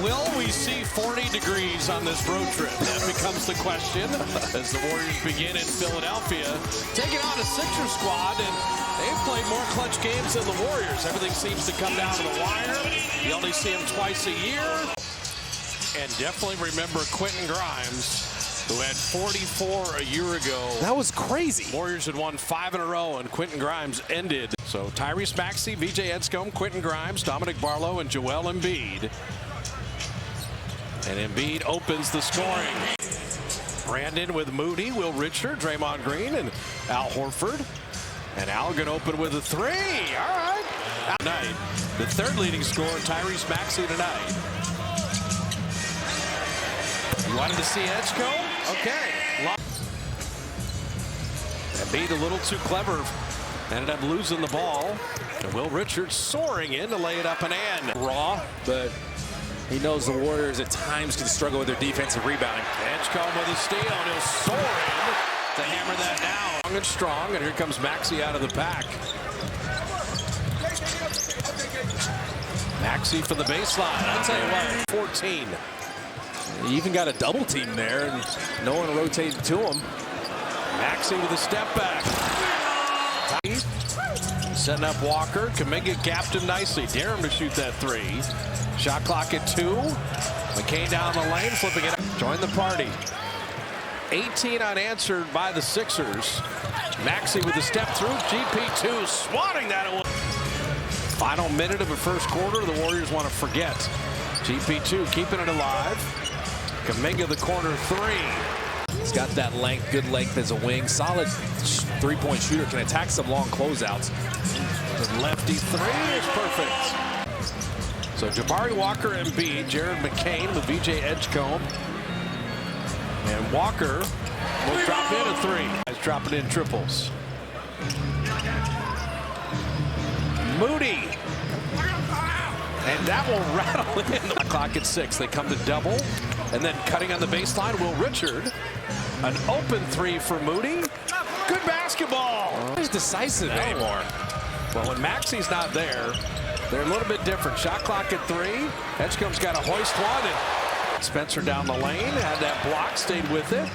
Will we see 40 degrees on this road trip? That becomes the question as the Warriors begin in Philadelphia, taking on a Sixers squad, and they've played more clutch games than the Warriors. Everything seems to come down to the wire. You only see them twice a year. And definitely remember Quentin Grimes, who had 44 a year ago. That was crazy. Warriors had won 5 in a row, and Quentin Grimes ended. So Tyrese Maxey, VJ Edgecombe, Quentin Grimes, Dominic Barlow, and Joel Embiid. And Embiid opens the scoring. Brandon with Moody, Will Richard, Draymond Green, and Al Horford. And Al going to open with a 3. All right. Tonight, the third leading scorer, Tyrese Maxey tonight. You wanted to see Edgecombe? Okay. Embiid a little too clever. Ended up losing the ball. And Will Richard soaring in to lay it up and in. Raw, but he knows the Warriors at times can struggle with their defensive rebounding. Edgecombe with a steal, and he'll soar in to hammer that down. Strong and strong, and here comes Maxey out of the pack. Maxey for the baseline. I'll tell you what, 14. He even got a double team there, and no one rotated to him. Maxey with a step back. Setting up Walker. Kuminga gapped him nicely. Dare him to shoot that 3. Shot clock at 2. McCain down the lane, flipping it up. Join the party. 18 unanswered by the Sixers. Maxey with the step through. GP2 swatting that away. Final minute of the first quarter. The Warriors want to forget. GP2 keeping it alive. Kuminga the corner 3. He's got that length, good length as a wing. Solid three-point shooter, can attack some long closeouts. The lefty 3 is perfect. So Jabari Walker, Embiid, Jared McCain with VJ Edgecombe. And Walker will drop in a 3. He's dropping in triples. Moody. And that will rattle in. The clock at 6. They come to double. And then cutting on the baseline, Will Richard. An open 3 for Moody. Good basketball. He's decisive anymore. Well, when Maxey's not there, they're a little bit different. Shot clock at 3. Edgecombe's got a hoist one. And Spencer down the lane. Had that block, stayed with it.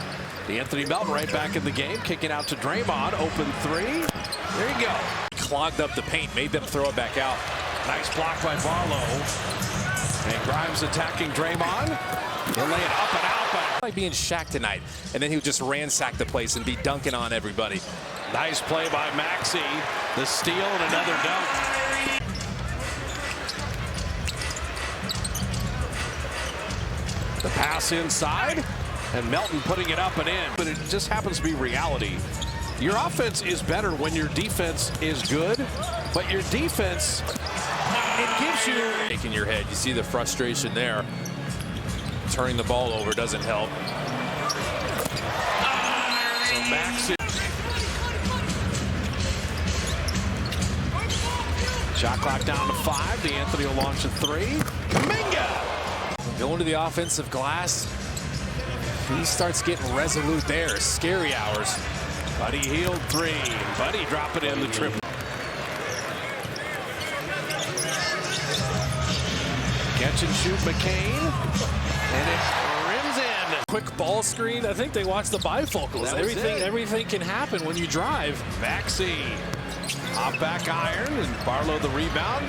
Anthony Melton right back in the game. Kicking out to Draymond. Open 3. There you go. Clogged up the paint, made them throw it back out. Nice block by Barlow. And Grimes attacking Draymond. He'll lay it up and out. But Like being Shaq tonight, and then he would just ransack the place and be dunking on everybody. nice play by Maxey. The steal and another dunk. The pass inside. And Melton putting it up and in. But it just happens to be reality. Your offense is better when your defense is good. But your defense, it gives you... Shaking your head. You see the frustration there. Turning the ball over doesn't help. So Maxey. Shot clock down to 5. DeAnthony will launch a 3. Kuminga! Going to the offensive glass. He starts getting resolute there. Scary hours. Buddy Hield 3. Buddy dropping in the triple. Catch and shoot McCain. And it rims in. Quick ball screen. I think they watched the bifocals. Everything can happen when you drive. Maxey. Hop back iron. And Barlow the rebound.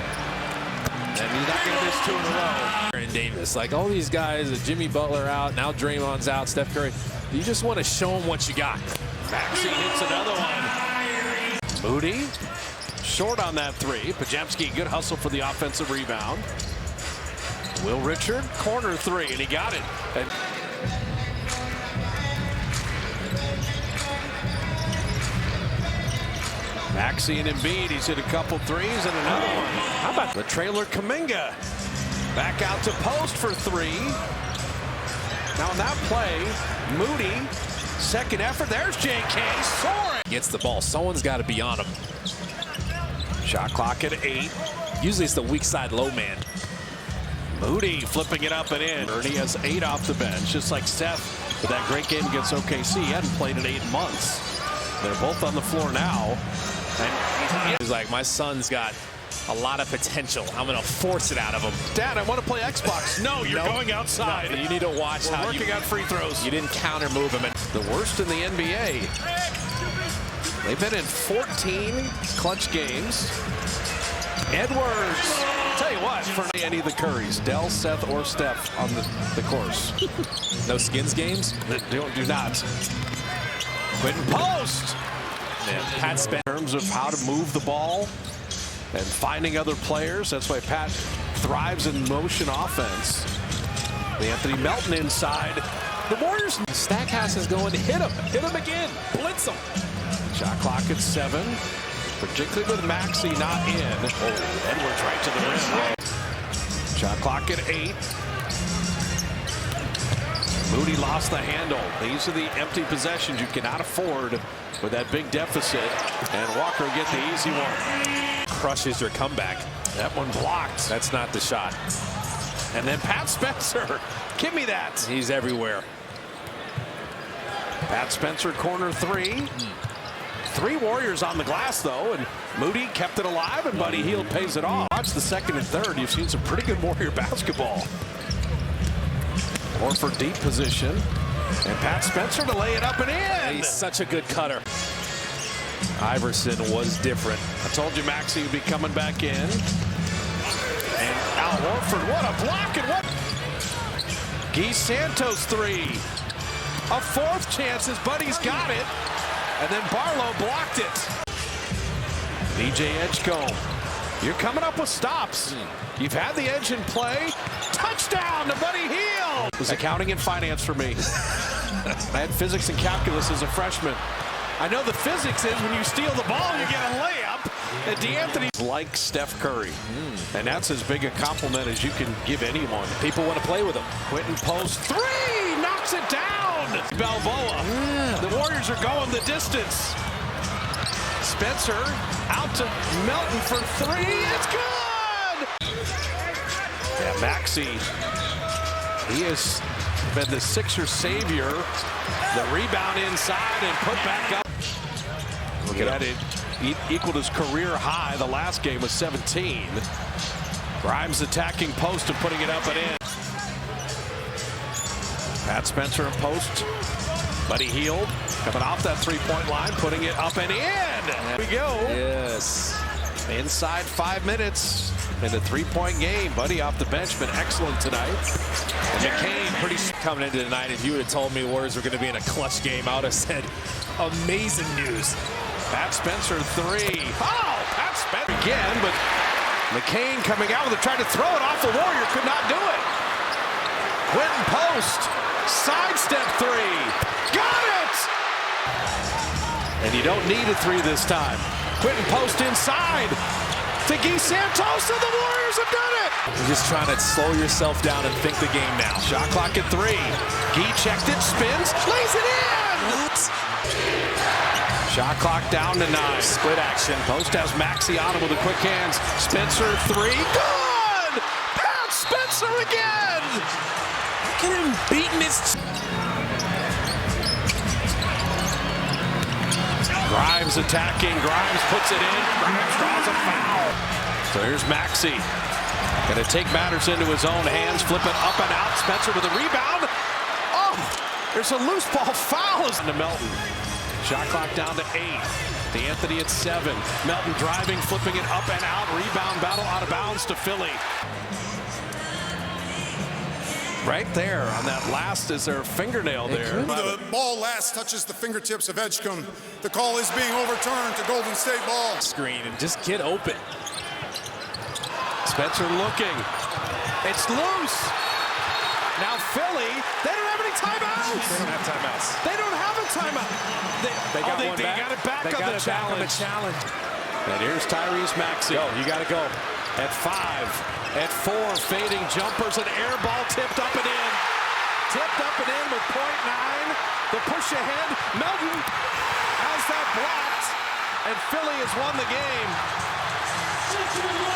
And he's not going to miss 2 in a row. And Davis, like all these guys, Jimmy Butler out, now Draymond's out, Steph Curry. You just want to show them what you got. Maxey hits another one. Moody, short on that 3. Podziemski, good hustle for the offensive rebound. Will Richard, corner 3, and he got it. And Maxey and Embiid, he's hit a couple 3s and another one. How about the trailer Kuminga? Back out to post for 3. Now in that play, Moody, second effort. There's J.K. soaring. Gets the ball. Someone's got to be on him. Shot clock at 8. Usually it's the weak side low man. Moody flipping it up and in. Ernie has 8 off the bench, just like Seth with that great game against OKC. He hadn't played in 8 months. They're both on the floor now. And he's like, my son's got a lot of potential. I'm going to force it out of him. Dad, I want to play Xbox. No, you're going outside. No, you need to watch We're how working on free throws. you didn't counter move him. The worst in the NBA. They've been in 14 clutch games. Edwards. Tell you what, for any of the Currys, Dell, Seth, or Steph on the course. No skins games? Do not. Quentin Post. Man, Pat Spencer. In terms of how to move the ball and finding other players. That's why Pat thrives in motion offense. The Anthony Melton inside. The Warriors. Stackhouse is going to hit him. Hit him again. Blitz him. Shot clock at 7. Particularly with Maxey not in. Oh, Edwards right to the rim. Shot clock at 8. Moody lost the handle. These are the empty possessions you cannot afford with that big deficit. And Walker get the easy one. Crushes your comeback. That one blocked. That's not the shot. And then Pat Spencer. Give me that. He's everywhere. Pat Spencer, corner 3. 3 Warriors on the glass, though, and Moody kept it alive, and Buddy Hield pays it off. Watch the second and third. You've seen some pretty good Warrior basketball. Horford deep position, and Pat Spencer to lay it up and in. He's such a good cutter. Iverson was different. I told you Maxey would be coming back in. And Al Horford, what a block, and what? Guy Santos 3. A 4th chance as Buddy's got it. And then Barlow blocked it. DJ Edgecombe, you're coming up with stops. You've had the edge in play. Touchdown to Buddy Hield. It was accounting and finance for me. I had physics and calculus as a freshman. I know the physics is when you steal the ball, you get a layup. And DeAnthony's like Steph Curry. And that's as big a compliment as you can give anyone. People want to play with him. Quentin Post 3 knocks it down. Balboa. The Warriors are going the distance. Spencer out to Melton for 3. It's good. Yeah, Maxey. He has been the Sixers savior. The rebound inside and put back up. Look at it. He equaled his career high. The last game was 17. Grimes attacking Post and putting it up and in. Pat Spencer and Post. Buddy Hield coming off that 3-point line, putting it up and in. There we go. Yes. Inside 5 minutes in a 3-point game. Buddy off the bench, been excellent tonight. And McCain pretty Coming into tonight, if you would have told me Warriors were going to be in a clutch game, I would have said amazing news. Pat Spencer 3. Oh, Pat Spencer again, but McCain coming out with it, tried to throw it off the Warrior, could not do it. Quentin Post, sidestep 3. Got it! And you don't need a 3 this time. Quentin Post inside to Guy Santos, and the Warriors have done it! You're just trying to slow yourself down and think the game now. Shot clock at 3. Guy checked it, spins, lays it in! What? Shot clock down to 9. Split action. Post has Maxey on him with the quick hands. Spencer 3. Good! Pat Spencer again! Look at him beating his... Grimes attacking. Grimes puts it in. Grimes draws a foul. So here's Maxey. Going to take matters into his own hands. Flip it up and out. Spencer with a rebound. Oh! There's a loose ball foul to Melton. Shot clock down to 8. DeAnthony at 7. Melton driving, flipping it up and out. Rebound battle out of bounds to Philly. Right there on that last, is there a fingernail there? The ball last touches the fingertips of Edgecombe. The call is being overturned to Golden State ball. Screen and just get open. Spencer looking. It's loose. Now Philly, they don't have any timeouts. They don't have timeouts. They don't have a timeout. They got it back They on got the it back on the challenge. challenge. And here's Tyrese Maxey. Go, you got to go. At 5. At 4, fading jumpers, an air ball tipped up and in. Tipped up and in with .9. The push ahead. Melton has that blocked. And Philly has won the game.